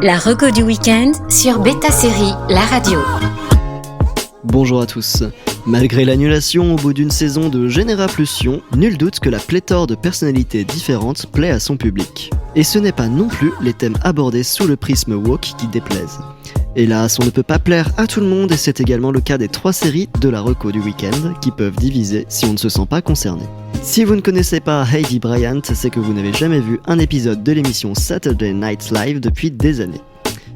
La reco du week-end sur Beta Série, la radio. Bonjour à tous. Malgré l'annulation au bout d'une saison de Génération, nul doute que la pléthore de personnalités différentes plaît à son public. Et ce n'est pas non plus les thèmes abordés sous le prisme woke qui déplaisent. Hélas, on ne peut pas plaire à tout le monde et c'est également le cas des 3 séries de la reco du week-end qui peuvent diviser si on ne se sent pas concerné. Si vous ne connaissez pas Aidy Bryant, c'est que vous n'avez jamais vu un épisode de l'émission Saturday Night Live depuis des années.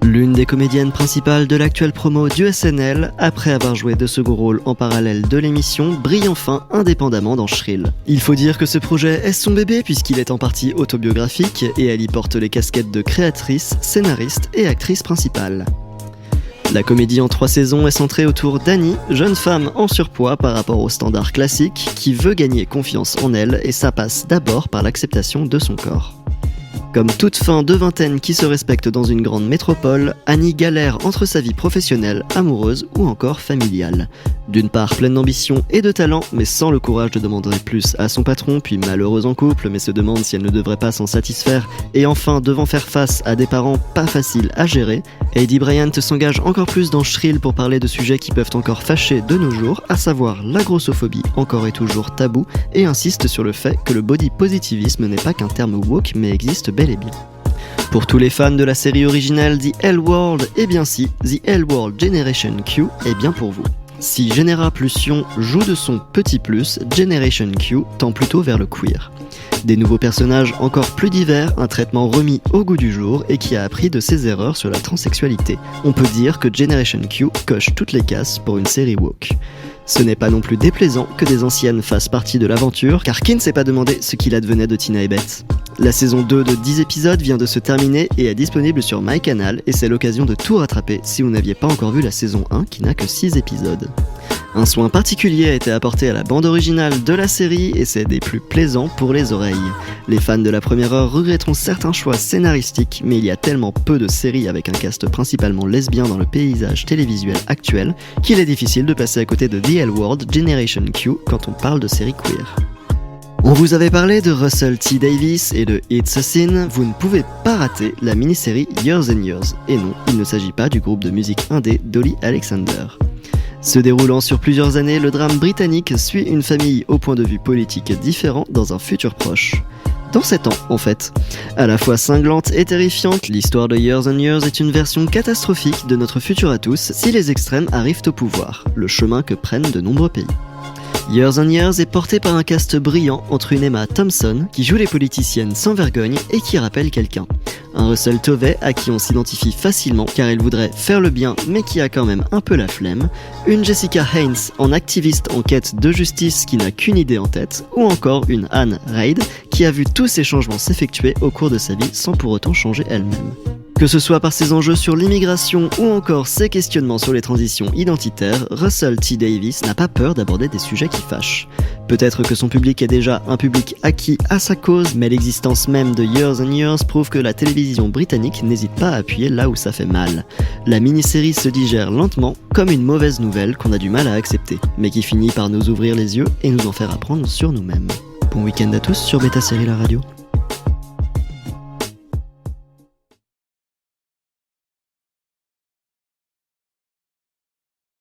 L'une des comédiennes principales de l'actuelle promo du SNL, après avoir joué de second rôle en parallèle de l'émission, brille enfin indépendamment dans Shrill. Il faut dire que ce projet est son bébé puisqu'il est en partie autobiographique et elle y porte les casquettes de créatrice, scénariste et actrice principale. La comédie en 3 saisons est centrée autour d'Annie, jeune femme en surpoids par rapport aux standards classiques, qui veut gagner confiance en elle et ça passe d'abord par l'acceptation de son corps. Comme toute fin de vingtaine qui se respecte dans une grande métropole, Annie galère entre sa vie professionnelle, amoureuse ou encore familiale. D'une part pleine d'ambition et de talent, mais sans le courage de demander plus à son patron, puis malheureuse en couple, mais se demande si elle ne devrait pas s'en satisfaire, et enfin devant faire face à des parents pas faciles à gérer, Aidy Bryant s'engage encore plus dans Shrill pour parler de sujets qui peuvent encore fâcher de nos jours, à savoir la grossophobie encore et toujours tabou, et insiste sur le fait que le body positivisme n'est pas qu'un terme woke, mais existe bel et bien. Pour tous les fans de la série originale The L World, eh bien si, The L World Generation Q est bien pour vous. Si Génération joue de son petit plus, Generation Q tend plutôt vers le queer. Des nouveaux personnages encore plus divers, un traitement remis au goût du jour et qui a appris de ses erreurs sur la transsexualité. On peut dire que Generation Q coche toutes les cases pour une série woke. Ce n'est pas non plus déplaisant que des anciennes fassent partie de l'aventure, car qui ne s'est pas demandé ce qu'il advenait de Tina et Beth. La saison 2 de 10 épisodes vient de se terminer et est disponible sur MyCanal, et c'est l'occasion de tout rattraper si vous n'aviez pas encore vu la saison 1 qui n'a que 6 épisodes. Un soin particulier a été apporté à la bande originale de la série et c'est des plus plaisants pour les oreilles. Les fans de la première heure regretteront certains choix scénaristiques, mais il y a tellement peu de séries avec un cast principalement lesbien dans le paysage télévisuel actuel qu'il est difficile de passer à côté de The L World Generation Q quand on parle de séries queer. On vous avait parlé de Russell T Davies et de It's a Sin, vous ne pouvez pas rater la mini-série Years and Years. Et non, il ne s'agit pas du groupe de musique indé Dolly Alexander. Se déroulant sur plusieurs années, le drame britannique suit une famille au point de vue politique différent dans un futur proche. Dans 7 ans, en fait. À la fois cinglante et terrifiante, l'histoire de Years and Years est une version catastrophique de notre futur à tous si les extrêmes arrivent au pouvoir, le chemin que prennent de nombreux pays. Years and Years est porté par un cast brillant entre une Emma Thompson, qui joue les politiciennes sans vergogne et qui rappelle quelqu'un. Un Russell Tovey à qui on s'identifie facilement car il voudrait faire le bien mais qui a quand même un peu la flemme, une Jessica Haynes en activiste en quête de justice qui n'a qu'une idée en tête, ou encore une Anne Reid qui a vu tous ces changements s'effectuer au cours de sa vie sans pour autant changer elle-même. Que ce soit par ses enjeux sur l'immigration ou encore ses questionnements sur les transitions identitaires, Russell T Davies n'a pas peur d'aborder des sujets qui fâchent. Peut-être que son public est déjà un public acquis à sa cause, mais l'existence même de Years and Years prouve que la télévision britannique n'hésite pas à appuyer là où ça fait mal. La mini-série se digère lentement, comme une mauvaise nouvelle qu'on a du mal à accepter, mais qui finit par nous ouvrir les yeux et nous en faire apprendre sur nous-mêmes. Bon week-end à tous sur Beta Série la radio.